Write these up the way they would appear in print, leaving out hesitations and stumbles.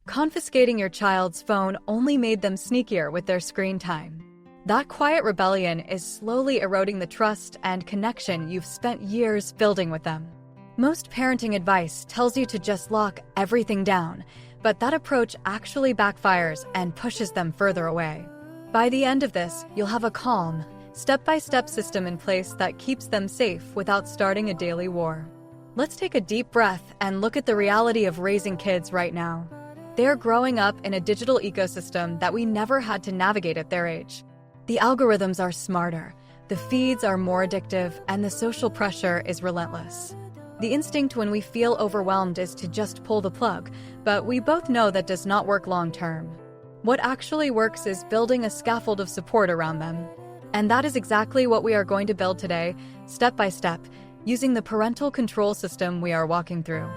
Confiscating your child's phone only made them sneakier with their screen time. That quiet rebellion is slowly eroding the trust and connection you've spent years building with them. Most parenting advice tells you to just lock everything down, but that approach actually backfires and pushes them further away. By the end of this, you'll have a calm, step-by-step system in place that keeps them safe without starting a daily war. Let's take a deep breath and look at the reality of raising kids right now. They're growing up in a digital ecosystem that we never had to navigate at their age. The algorithms are smarter, the feeds are more addictive, and the social pressure is relentless. The instinct when we feel overwhelmed is to just pull the plug, but we both know that does not work long term. What actually works is building a scaffold of support around them. And that is exactly what we are going to build today, step by step, using the parental control system we are walking through.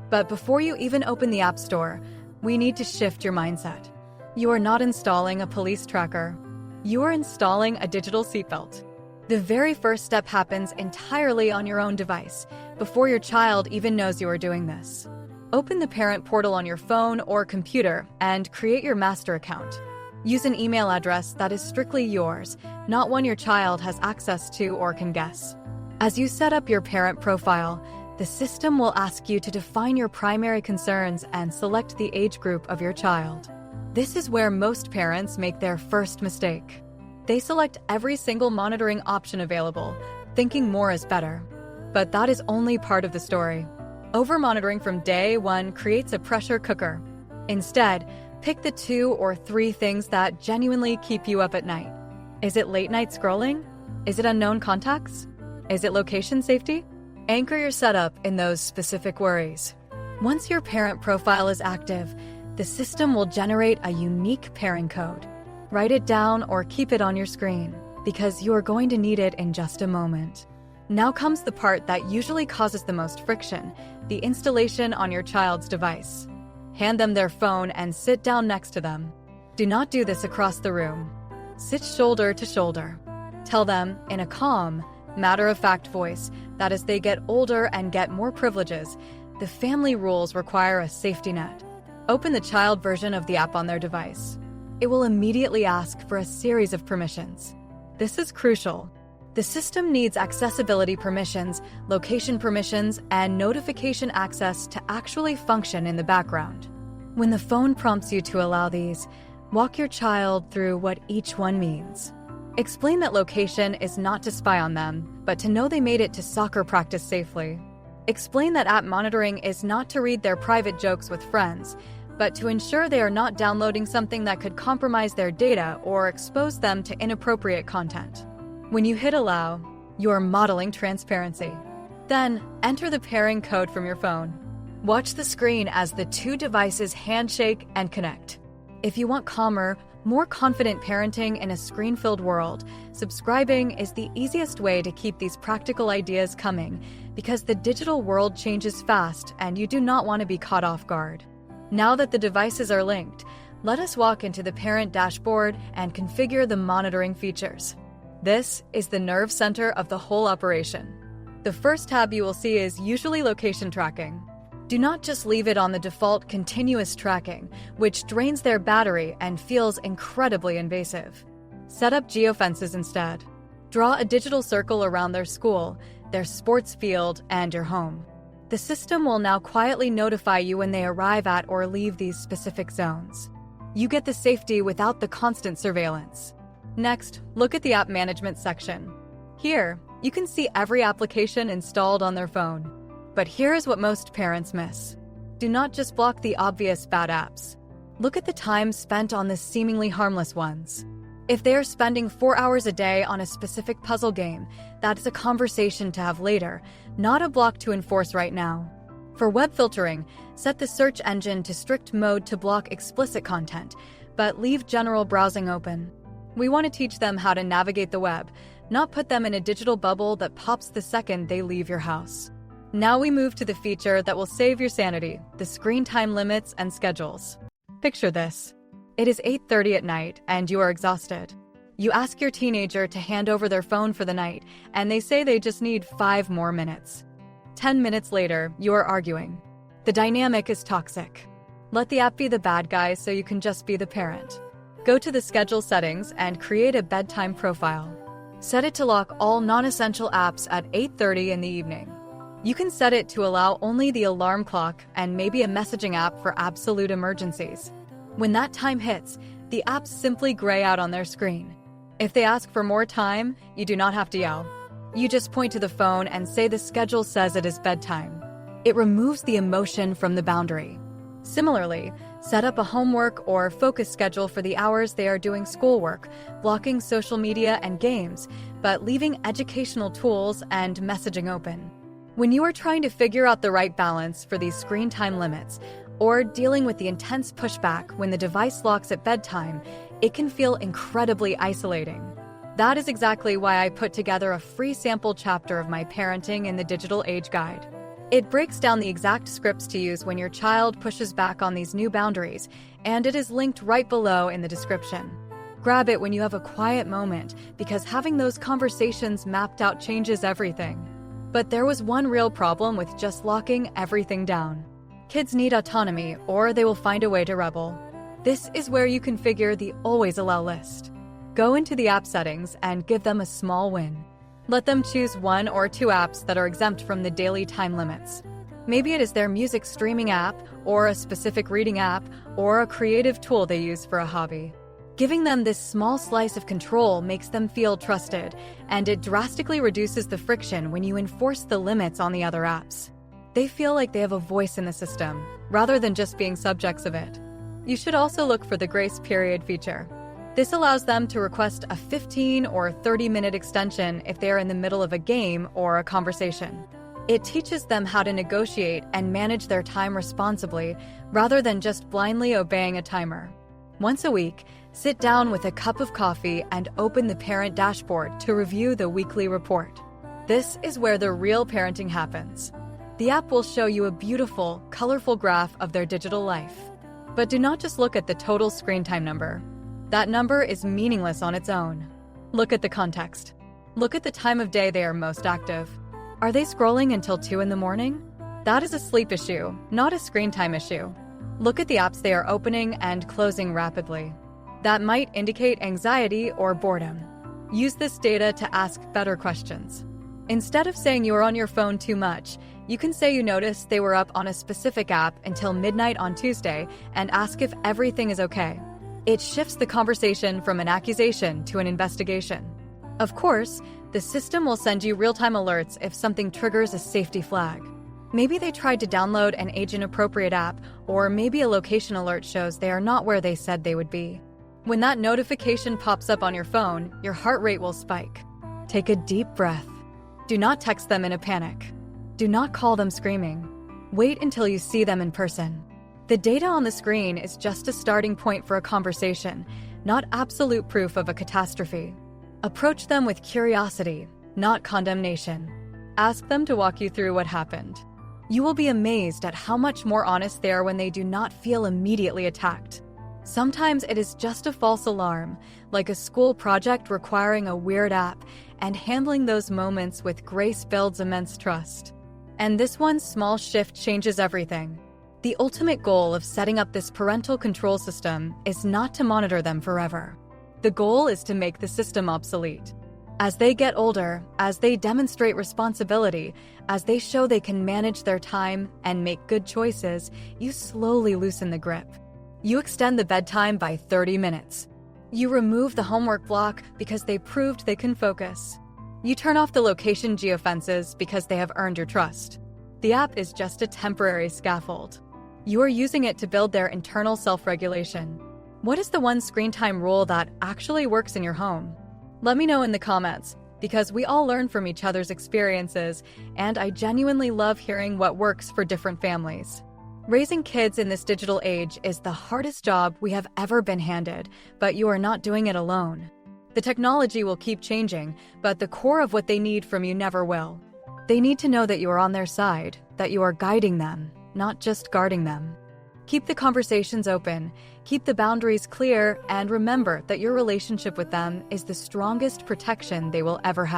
But before you even open the App Store, we need to shift your mindset. You are not installing a police tracker. You are installing a digital seatbelt. The very first step happens entirely on your own device, before your child even knows you are doing this. Open the parent portal on your phone or computer and create your master account. Use an email address that is strictly yours, not one your child has access to or can guess. As you set up your parent profile, the system will ask you to define your primary concerns and select the age group of your child. This is where most parents make their first mistake. They select every single monitoring option available, thinking more is better. But that is only part of the story. Over-monitoring from day one creates a pressure cooker. Instead, pick the 2 or 3 things that genuinely keep you up at night. Is it late-night scrolling? Is it unknown contacts? Is it location safety? Anchor your setup in those specific worries. Once your parent profile is active, the system will generate a unique pairing code. Write it down or keep it on your screen, because you are going to need it in just a moment. Now comes the part that usually causes the most friction, the installation on your child's device. Hand them their phone and sit down next to them. Do not do this across the room. Sit shoulder to shoulder. Tell them, in a calm, matter-of-fact voice, that as they get older and get more privileges, the family rules require a safety net. Open the child version of the app on their device. It will immediately ask for a series of permissions. This is crucial. The system needs accessibility permissions, location permissions, and notification access to actually function in the background. When the phone prompts you to allow these, walk your child through what each one means. Explain that location is not to spy on them, but to know they made it to soccer practice safely. Explain that app monitoring is not to read their private jokes with friends, but to ensure they are not downloading something that could compromise their data or expose them to inappropriate content. When you hit allow, you are modeling transparency. Then, enter the pairing code from your phone. Watch the screen as the 2 devices handshake and connect. If you want calmer, more confident parenting in a screen-filled world, subscribing is the easiest way to keep these practical ideas coming, because the digital world changes fast and you do not want to be caught off guard. Now that the devices are linked, let us walk into the parent dashboard and configure the monitoring features. This is the nerve center of the whole operation. The first tab you will see is usually location tracking. Do not just leave it on the default continuous tracking, which drains their battery and feels incredibly invasive. Set up geofences instead. Draw a digital circle around their school, their sports field, and your home. The system will now quietly notify you when they arrive at or leave these specific zones. You get the safety without the constant surveillance. Next, look at the app management section. Here, you can see every application installed on their phone. But here is what most parents miss. Do not just block the obvious bad apps. Look at the time spent on the seemingly harmless ones. If they are spending 4 hours a day on a specific puzzle game, that is a conversation to have later, not a block to enforce right now. For web filtering, set the search engine to strict mode to block explicit content, but leave general browsing open. We want to teach them how to navigate the web, not put them in a digital bubble that pops the second they leave your house. Now we move to the feature that will save your sanity, the screen time limits and schedules. Picture this. It is 8:30 at night and you are exhausted. You ask your teenager to hand over their phone for the night, and they say they just need 5 more minutes. 10 minutes later, you are arguing. The dynamic is toxic. Let the app be the bad guy so you can just be the parent. Go to the schedule settings and create a bedtime profile. Set it to lock all non-essential apps at 8:30 in the evening. You can set it to allow only the alarm clock and maybe a messaging app for absolute emergencies. When that time hits, the apps simply gray out on their screen. If they ask for more time, you do not have to yell. You just point to the phone and say the schedule says it is bedtime. It removes the emotion from the boundary. Similarly, set up a homework or focus schedule for the hours they are doing schoolwork, blocking social media and games, but leaving educational tools and messaging open. When you are trying to figure out the right balance for these screen time limits, or dealing with the intense pushback when the device locks at bedtime, it can feel incredibly isolating. That is exactly why I put together a free sample chapter of my Parenting in the Digital Age guide. It breaks down the exact scripts to use when your child pushes back on these new boundaries, and it is linked right below in the description. Grab it when you have a quiet moment, because having those conversations mapped out changes everything. But there was one real problem with just locking everything down. Kids need autonomy, or they will find a way to rebel. This is where you configure the Always Allow list. Go into the app settings and give them a small win. Let them choose 1 or 2 apps that are exempt from the daily time limits. Maybe it is their music streaming app, or a specific reading app, or a creative tool they use for a hobby. Giving them this small slice of control makes them feel trusted, and it drastically reduces the friction when you enforce the limits on the other apps. They feel like they have a voice in the system, rather than just being subjects of it. You should also look for the grace period feature. This allows them to request a 15 or 30-minute extension if they are in the middle of a game or a conversation. It teaches them how to negotiate and manage their time responsibly, rather than just blindly obeying a timer. Once a week, sit down with a cup of coffee and open the parent dashboard to review the weekly report. This is where the real parenting happens. The app will show you a beautiful, colorful graph of their digital life. But do not just look at the total screen time number. That number is meaningless on its own. Look at the context. Look at the time of day they are most active. Are they scrolling until 2 in the morning? That is a sleep issue, not a screen time issue. Look at the apps they are opening and closing rapidly. That might indicate anxiety or boredom. Use this data to ask better questions. Instead of saying you are on your phone too much, you can say you noticed they were up on a specific app until midnight on Tuesday and ask if everything is okay. It shifts the conversation from an accusation to an investigation. Of course, the system will send you real-time alerts if something triggers a safety flag. Maybe they tried to download an age-inappropriate app, or maybe a location alert shows they are not where they said they would be. When that notification pops up on your phone, your heart rate will spike. Take a deep breath. Do not text them in a panic. Do not call them screaming. Wait until you see them in person. The data on the screen is just a starting point for a conversation, not absolute proof of a catastrophe. Approach them with curiosity, not condemnation. Ask them to walk you through what happened. You will be amazed at how much more honest they are when they do not feel immediately attacked. Sometimes it is just a false alarm, like a school project requiring a weird app, and handling those moments with grace builds immense trust. And this one small shift changes everything. The ultimate goal of setting up this parental control system is not to monitor them forever. The goal is to make the system obsolete. As they get older, as they demonstrate responsibility, as they show they can manage their time and make good choices, you slowly loosen the grip. You extend the bedtime by 30 minutes. You remove the homework block because they proved they can focus. You turn off the location geofences because they have earned your trust. The app is just a temporary scaffold. You are using it to build their internal self-regulation. What is the one screen time rule that actually works in your home? Let me know in the comments, because we all learn from each other's experiences, and I genuinely love hearing what works for different families. Raising kids in this digital age is the hardest job we have ever been handed, but you are not doing it alone. The technology will keep changing, but the core of what they need from you never will. They need to know that you are on their side, that you are guiding them, not just guarding them. Keep the conversations open, keep the boundaries clear, and remember that your relationship with them is the strongest protection they will ever have.